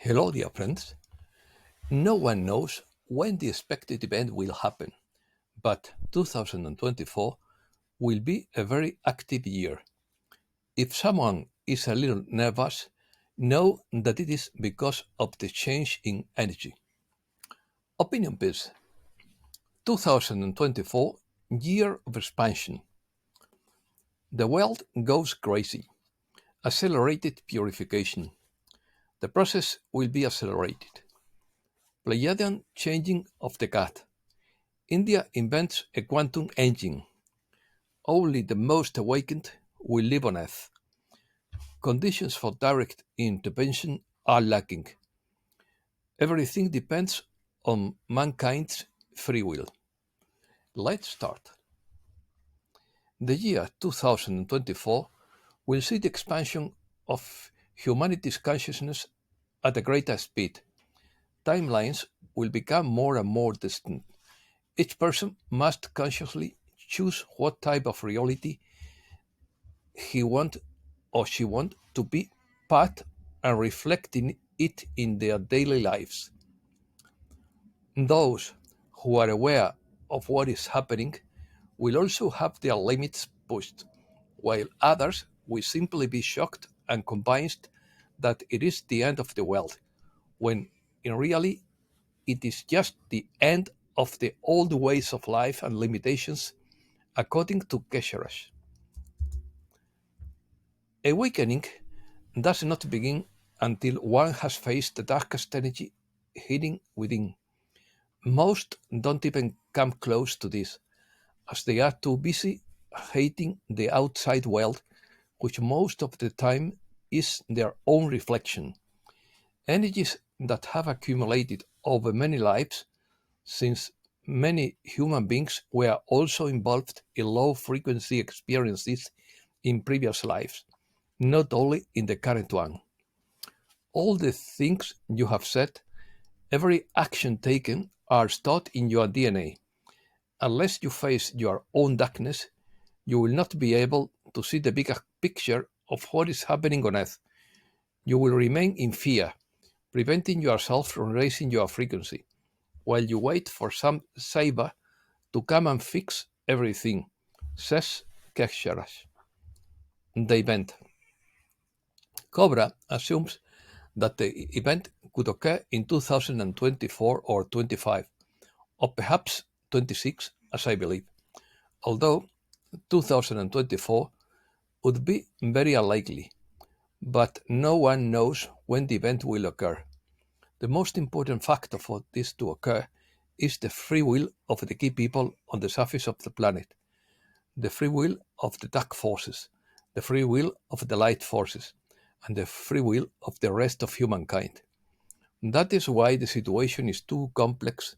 Hello, dear friends. No one knows when the expected event will happen, but 2024 will be a very active year. If someone is a little nervous, know that it is because of the change in energy. Opinion piece 2024 Year of Expansion. The world goes crazy. Accelerated purification. The process will be accelerated. Pleiadian changing of the gut. India invents a quantum engine. Only the most awakened will live on Earth. Conditions for direct intervention are lacking. Everything depends on mankind's free will. Let's start. The year 2024 will see the expansion of humanity's consciousness at a greater speed. Timelines will become more and more distant. Each person must consciously choose what type of reality he want or she want to be part and reflecting it in their daily lives. Those who are aware of what is happening will also have their limits pushed, while others will simply be shocked and convinced that it is the end of the world, when in reality it is just the end of the old ways of life and limitations, according to Gesheras. Awakening does not begin until one has faced the darkest energy hidden within. Most don't even come close to this, as they are too busy hating the outside world, which most of the time is their own reflection. Energies that have accumulated over many lives, since many human beings were also involved in low frequency experiences in previous lives, not only in the current one. All the things you have said, every action taken are stored in your DNA. Unless you face your own darkness, you will not be able to see the bigger picture of what is happening on Earth. You will remain in fear, preventing yourself from raising your frequency, while you wait for some savior to come and fix everything, says Keksharas. The event. Cobra assumes that the event could occur in 2024 or 25, or perhaps 26, as I believe, although 2024 would be very unlikely, but no one knows when the event will occur. The most important factor for this to occur is the free will of the key people on the surface of the planet, the free will of the dark forces, the free will of the light forces, and the free will of the rest of humankind. That is why the situation is too complex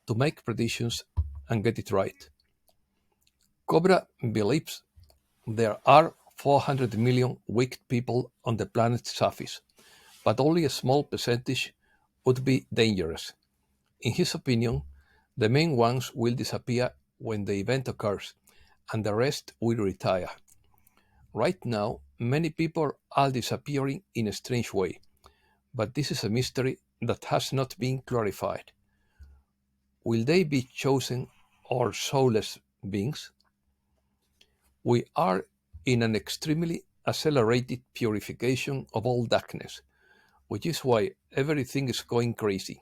to make predictions and get it right. Cobra believes there are 400 million wicked people on the planet's surface, but only a small percentage would be dangerous. In his opinion, the main ones will disappear when the event occurs, and the rest will retire. Right now, many people are disappearing in a strange way, but this is a mystery that has not been clarified. Will they be chosen or soulless beings? We are in an extremely accelerated purification of all darkness, which is why everything is going crazy.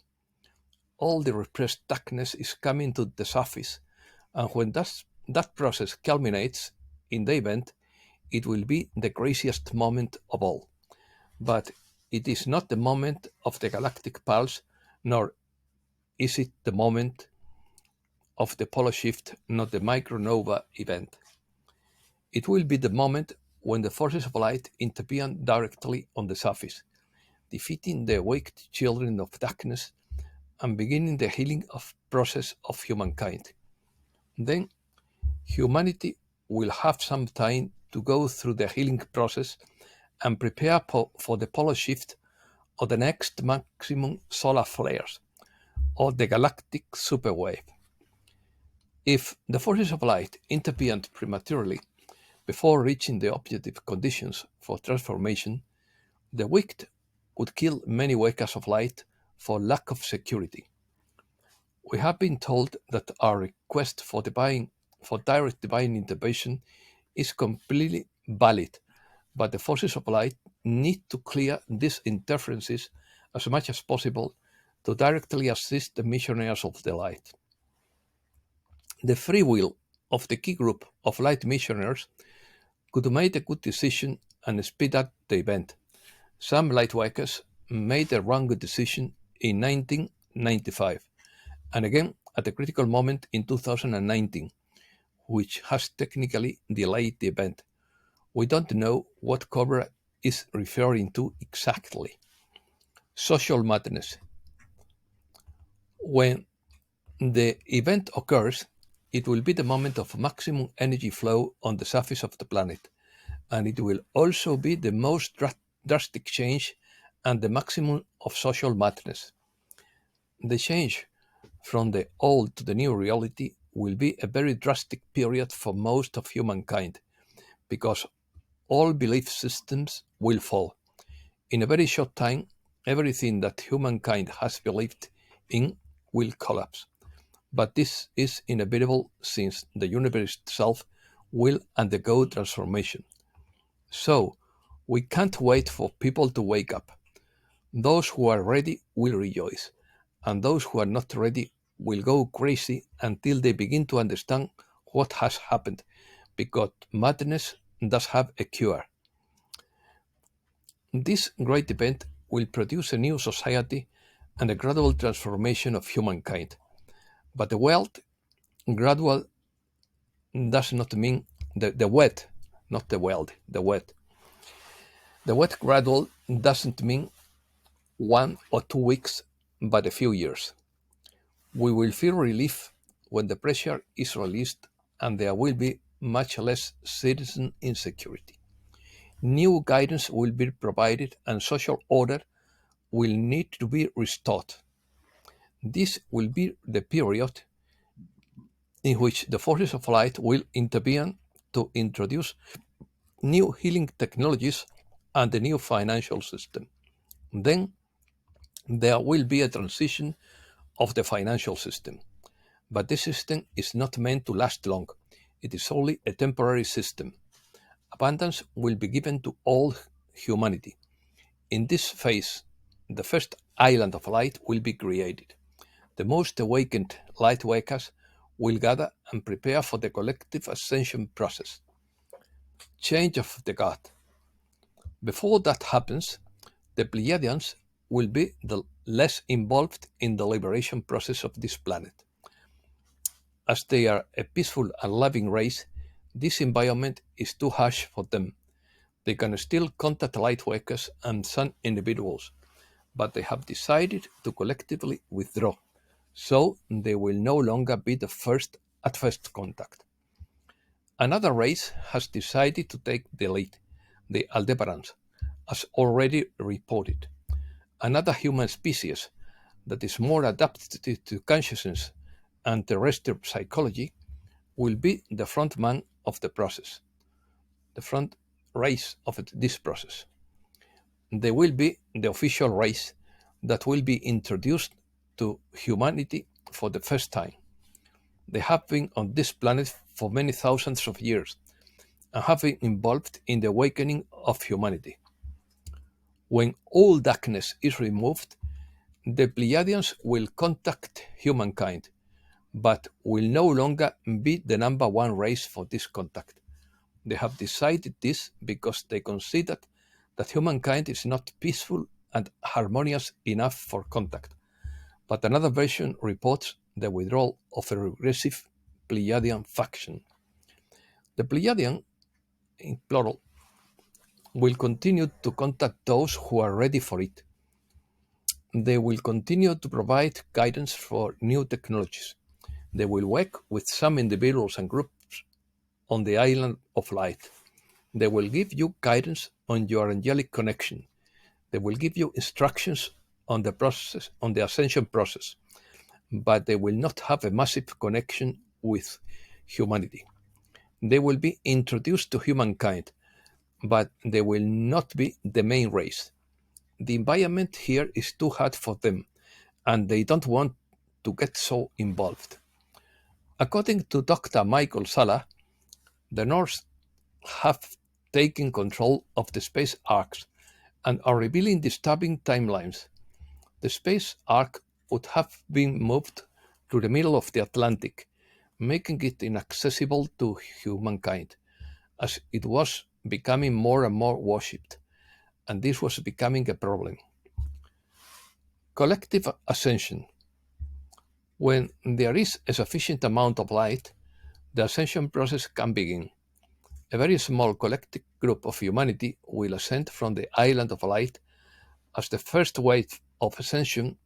All the repressed darkness is coming to the surface, and when that process culminates in the event, it will be the craziest moment of all. But it is not the moment of the galactic pulse, nor is it the moment of the polar shift, not the micronova event. It will be the moment when the forces of light intervene directly on the surface, defeating the awaked children of darkness and beginning the healing of process of humankind. Then humanity will have some time to go through the healing process and prepare for the polar shift or the next maximum solar flares or the galactic superwave. If the forces of light intervened prematurely before reaching the objective conditions for transformation, the wicked would kill many wakers of light for lack of security. We have been told that our request for direct divine intervention is completely valid, but the forces of light need to clear these interferences as much as possible to directly assist the missionaries of the light. The free will of the key group of light missionaries could make a good decision and speed up the event. Some lightworkers made a wrong decision in 1995 and again at a critical moment in 2019, which has technically delayed the event. We don't know what Cobra is referring to exactly. Social madness. When the event occurs, it will be the moment of maximum energy flow on the surface of the planet, and it will also be the most drastic change and the maximum of social madness. The change from the old to the new reality will be a very drastic period for most of humankind because all belief systems will fall. In a very short time, everything that humankind has believed in will collapse. But this is inevitable since the universe itself will undergo transformation. So, we can't wait for people to wake up. Those who are ready will rejoice, and those who are not ready will go crazy until they begin to understand what has happened, because madness does have a cure. This great event will produce a new society and a gradual transformation of humankind. But the wealth gradual does not mean the wet, not the weld, the wet. The wet gradual doesn't mean 1 or 2 weeks, but a few years. We will feel relief when the pressure is released and there will be much less citizen insecurity. New guidance will be provided and social order will need to be restored. This will be the period in which the forces of light will intervene to introduce new healing technologies and a new financial system. Then there will be a transition of the financial system. But this system is not meant to last long. It is only a temporary system. Abundance will be given to all humanity. In this phase, the first island of light will be created. The most awakened light wakers will gather and prepare for the collective ascension process. Change of the God. Before that happens, the Pleiadians will be the less involved in the liberation process of this planet. As they are a peaceful and loving race, this environment is too harsh for them. They can still contact lightworkers and some individuals, but they have decided to collectively withdraw, so they will no longer be the first at first contact. Another race has decided to take the lead, the Aldebarans, as already reported. Another human species that is more adapted to consciousness and terrestrial psychology will be the front man of the process, the front race of this process. They will be the official race that will be introduced to humanity for the first time. They have been on this planet for many thousands of years and have been involved in the awakening of humanity. When all darkness is removed, the Pleiadians will contact humankind, but will no longer be the number one race for this contact. They have decided this because they consider that humankind is not peaceful and harmonious enough for contact. But another version reports the withdrawal of a regressive Pleiadian faction. The Pleiadian, in plural, will continue to contact those who are ready for it. They will continue to provide guidance for new technologies. They will work with some individuals and groups on the island of light. They will give you guidance on your angelic connection. They will give you instructions on the process, on the ascension process, but they will not have a massive connection with humanity. They will be introduced to humankind, but they will not be the main race. the environment here is too hard for them, and they don't want to get so involved. According to Dr. Michael Sala, the Norse have taken control of the space arcs and are revealing disturbing timelines. The space arc would have been moved to the middle of the Atlantic, making it inaccessible to humankind, as it was becoming more and more worshipped, and this was becoming a problem. Collective ascension. When there is a sufficient amount of light, the ascension process can begin. A very small collective group of humanity will ascend from the island of light as the first wave of ascension.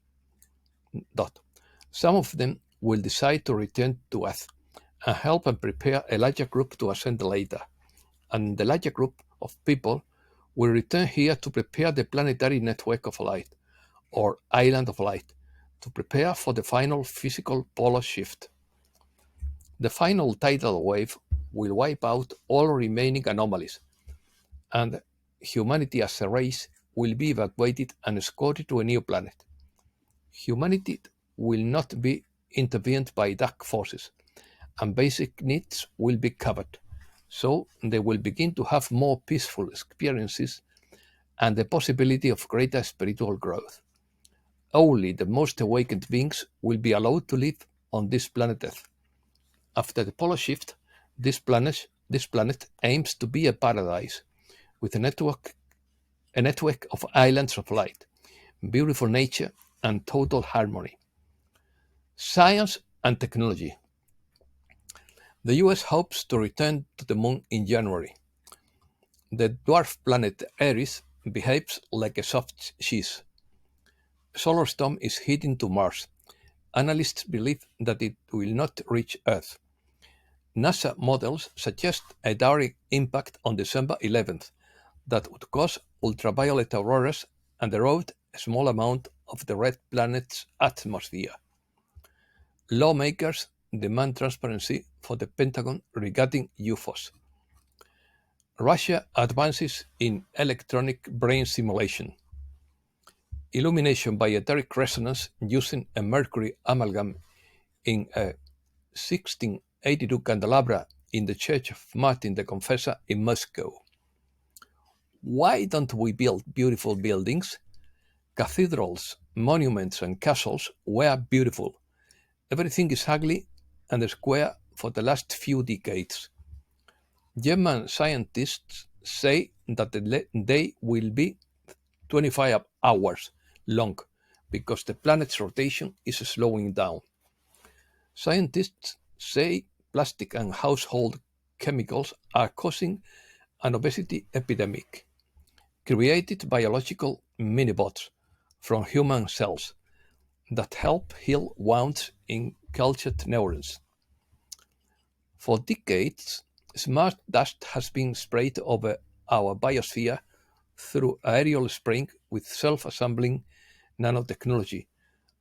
Some of them will decide to return to Earth and help and prepare a larger group to ascend later, and the larger group of people will return here to prepare the planetary network of light, or island of light, to prepare for the final physical polar shift. The final tidal wave will wipe out all remaining anomalies, and humanity as a race will be evacuated and escorted to a new planet. Humanity will not be intervened by dark forces, and basic needs will be covered, so they will begin to have more peaceful experiences and the possibility of greater spiritual growth. Only the most awakened beings will be allowed to live on this planet Earth. After the polar shift, this planet aims to be a paradise with a network of islands of light, beautiful nature, and total harmony. Science and technology. The US hopes to return to the moon in January. The dwarf planet Eris behaves like a soft cheese. A solar storm is heading to Mars. Analysts believe that it will not reach Earth. NASA models suggest a direct impact on December 11th that would cause ultraviolet auroras and erode a small amount of the red planet's atmosphere. Lawmakers demand transparency for the Pentagon regarding UFOs. Russia advances in electronic brain simulation. Illumination by etheric resonance using a mercury amalgam in a 1682 candelabra in the Church of Martin the Confessor in Moscow. Why don't we build beautiful buildings? Cathedrals, monuments, and castles were beautiful. Everything is ugly and square for the last few decades. German scientists say that the day will be 25 hours long because the planet's rotation is slowing down. Scientists say plastic and household chemicals are causing an obesity epidemic. Created biological minibots from human cells that help heal wounds in cultured neurons. For decades, smart dust has been sprayed over our biosphere through aerial spraying with self-assembling nanotechnology,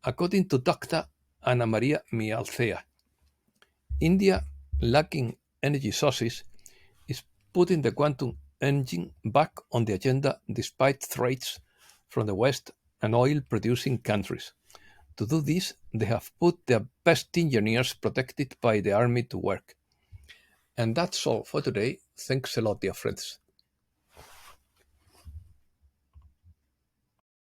according to Dr. Ana Maria Mialcea. India, lacking energy sources, is putting the quantum engine back on the agenda despite threats from the West and oil-producing countries. To do this, they have put their best engineers protected by the army to work. And that's all for today. Thanks a lot, dear friends.